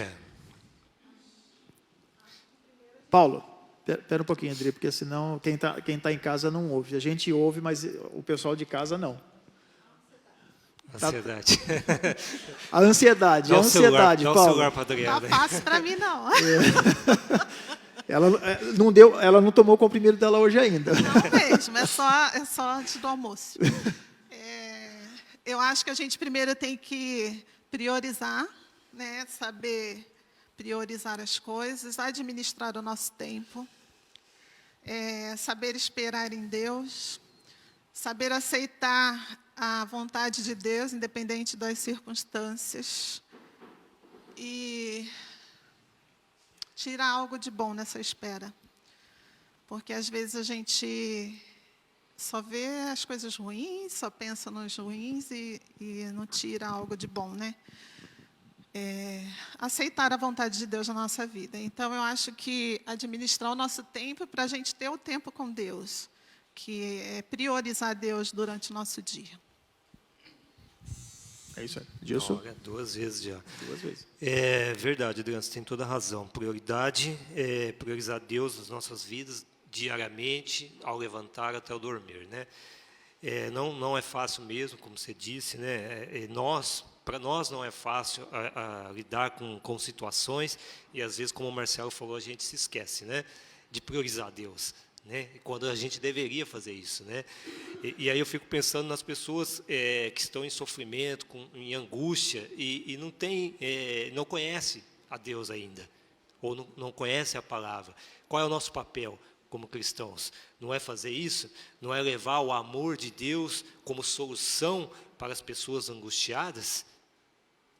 Speaker 1: Paulo, espera um pouquinho, André, porque senão quem tá em casa não ouve. A gente ouve, mas o pessoal de casa não.
Speaker 7: Ansiedade.
Speaker 1: A ansiedade, Paulo.
Speaker 7: Dá o celular para a Adriana.
Speaker 5: Não fácil para mim, não.
Speaker 1: não deu, ela não tomou o comprimido dela hoje ainda.
Speaker 5: Não mesmo, é só antes do almoço. Eu acho que a gente primeiro tem que priorizar, né, saber priorizar as coisas, administrar o nosso tempo, saber esperar em Deus, saber aceitar a vontade de Deus, independente das circunstâncias, e tirar algo de bom nessa espera. Porque, às vezes, a gente só vê as coisas ruins, só pensa nos ruins e não tira algo de bom, né? Aceitar a vontade de Deus na nossa vida. Então, eu acho que administrar o nosso tempo para a gente ter o tempo com Deus, que é priorizar Deus durante o nosso dia.
Speaker 1: É isso aí. Gilson?
Speaker 7: Olha, 2 vezes já.
Speaker 1: 2 vezes.
Speaker 7: É verdade, Adriano, você tem toda a razão. Prioridade é priorizar Deus nas nossas vidas, diariamente, ao levantar até o dormir, né? Não é fácil mesmo, como você disse, né? Para nós não é fácil lidar com situações, e às vezes, como o Marcelo falou, a gente se esquece, né, de priorizar Deus, né? Quando a gente deveria fazer isso, né? E aí eu fico pensando nas pessoas que estão em sofrimento, em angústia, e não conhece a Deus ainda, ou não conhece a palavra. Qual é o nosso papel como cristãos? Não é fazer isso? Não é levar o amor de Deus como solução para as pessoas angustiadas?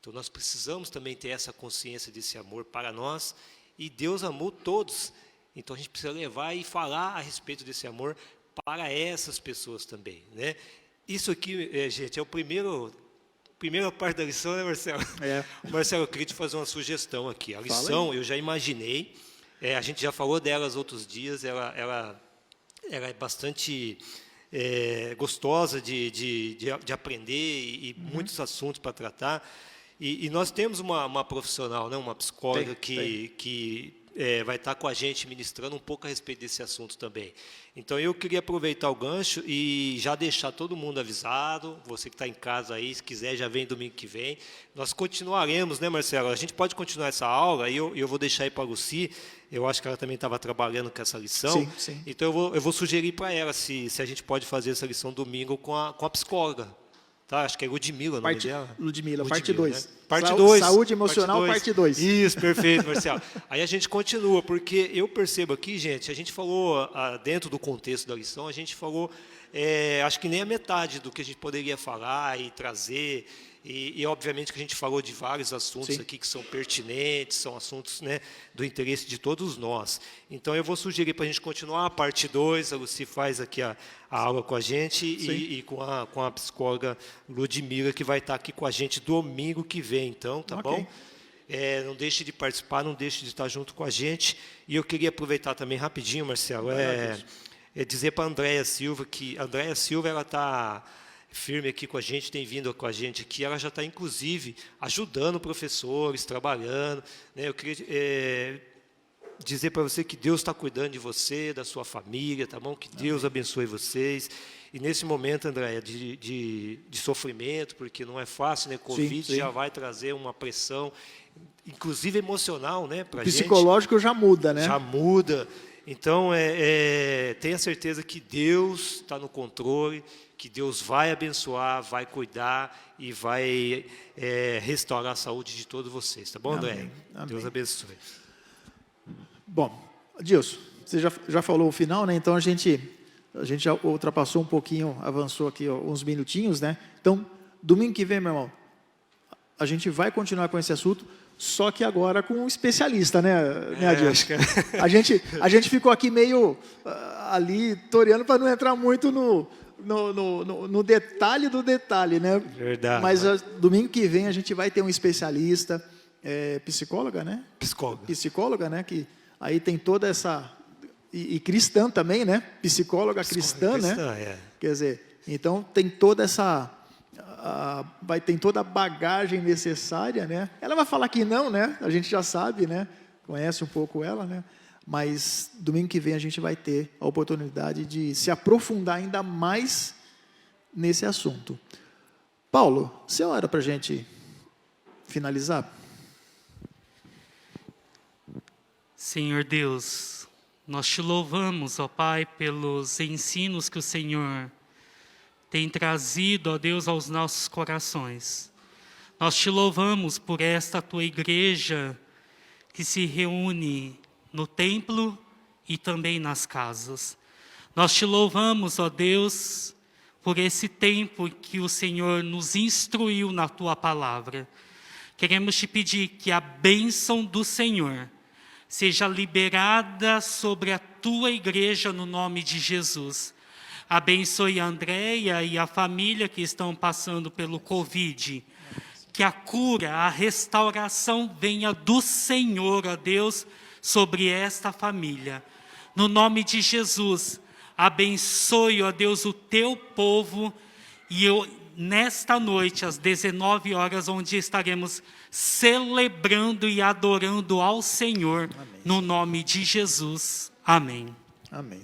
Speaker 7: Então, nós precisamos também ter essa consciência desse amor para nós, e Deus amou todos. Então, a gente precisa levar e falar a respeito desse amor para essas pessoas também, né? Isso aqui, gente, é primeira parte da lição, né, Marcelo? Marcelo, eu queria te fazer uma sugestão aqui. A lição, eu já imaginei, a gente já falou delas outros dias, ela é bastante gostosa de aprender e muitos assuntos para tratar. E nós temos uma profissional, né, uma psicóloga que vai estar com a gente ministrando um pouco a respeito desse assunto também. Então, eu queria aproveitar o gancho e já deixar todo mundo avisado. Você que está em casa aí, se quiser, já vem domingo que vem. Nós continuaremos, né, Marcelo? A gente pode continuar essa aula, e eu vou deixar aí para a Lucy. Eu acho que ela também estava trabalhando com essa lição.
Speaker 1: Sim, sim.
Speaker 7: Então, eu vou sugerir para ela se a gente pode fazer essa lição domingo com a psicóloga. Tá, acho que é Ludmila o nome dela.
Speaker 1: Ludmila, parte 2.
Speaker 7: Né? Parte 2.
Speaker 1: Saúde emocional, parte 2.
Speaker 7: Isso, perfeito, Marcelo. Aí a gente continua, porque eu percebo aqui, gente, a gente falou, dentro do contexto da lição, a gente falou, acho que nem a metade do que a gente poderia falar e trazer, e obviamente que a gente falou de vários assuntos aqui que são pertinentes, são assuntos, né, do interesse de todos nós. Então, eu vou sugerir para a gente continuar a parte 2, a Lucy faz aqui a aula com a gente e com a psicóloga Ludmila, que vai estar aqui com a gente domingo que vem, então, tá bom? Não deixe de participar, não deixe de estar junto com a gente. E eu queria aproveitar também rapidinho, Marcelo, dizer para a Andréia Silva que a Andréia Silva ela está firme aqui com a gente, tem vindo com a gente aqui, ela já está, inclusive, ajudando professores, trabalhando, né? Eu queria dizer para você que Deus está cuidando de você, da sua família, tá bom? Que Deus abençoe vocês. E nesse momento, Andréia, de sofrimento, porque não é fácil, né? Covid já vai trazer uma pressão, inclusive emocional, né? Para a gente.
Speaker 1: Psicológico já muda, né?
Speaker 7: Já muda. Então, tenha certeza que Deus está no controle, que Deus vai abençoar, vai cuidar e vai restaurar a saúde de todos vocês. Tá bom, André? Deus abençoe.
Speaker 1: Bom, Gilson, você já falou o final, né? Então, a gente já ultrapassou um pouquinho, avançou aqui uns minutinhos, né? Então, domingo que vem, meu irmão, a gente vai continuar com esse assunto, só que agora com um especialista, né, Gilson? A gente ficou aqui meio ali toreando para não entrar muito no detalhe do detalhe, né?
Speaker 7: Verdade.
Speaker 1: Mas domingo que vem a gente vai ter um especialista, psicóloga, né? Psicóloga, né? Que aí tem toda essa... E cristã também, né? Psicóloga cristã, né? Quer dizer, então tem toda essa... tem toda a bagagem necessária, né? Ela vai falar que não, né? A gente já sabe, né? Conhece um pouco ela, né? Mas domingo que vem a gente vai ter a oportunidade de se aprofundar ainda mais nesse assunto. Paulo, você ora para a gente finalizar?
Speaker 6: Senhor Deus, Nós te louvamos, ó Pai, pelos ensinos que o Senhor tem trazido, ó Deus, aos nossos corações. Nós te louvamos por esta tua igreja que se reúne no templo e também nas casas. Nós te louvamos, ó Deus, por esse tempo que o Senhor nos instruiu na tua palavra. Queremos te pedir que a bênção do Senhor seja liberada sobre a tua igreja no nome de Jesus. Abençoe a Andréia e a família que estão passando pelo Covid. Que a cura, a restauração venha do Senhor, ó Deus, sobre esta família. No nome de Jesus, abençoe, ó Deus, o teu povo. E nesta noite, às 19 horas, onde estaremos celebrando e adorando ao Senhor, no nome de Jesus. Amém.
Speaker 1: Amém.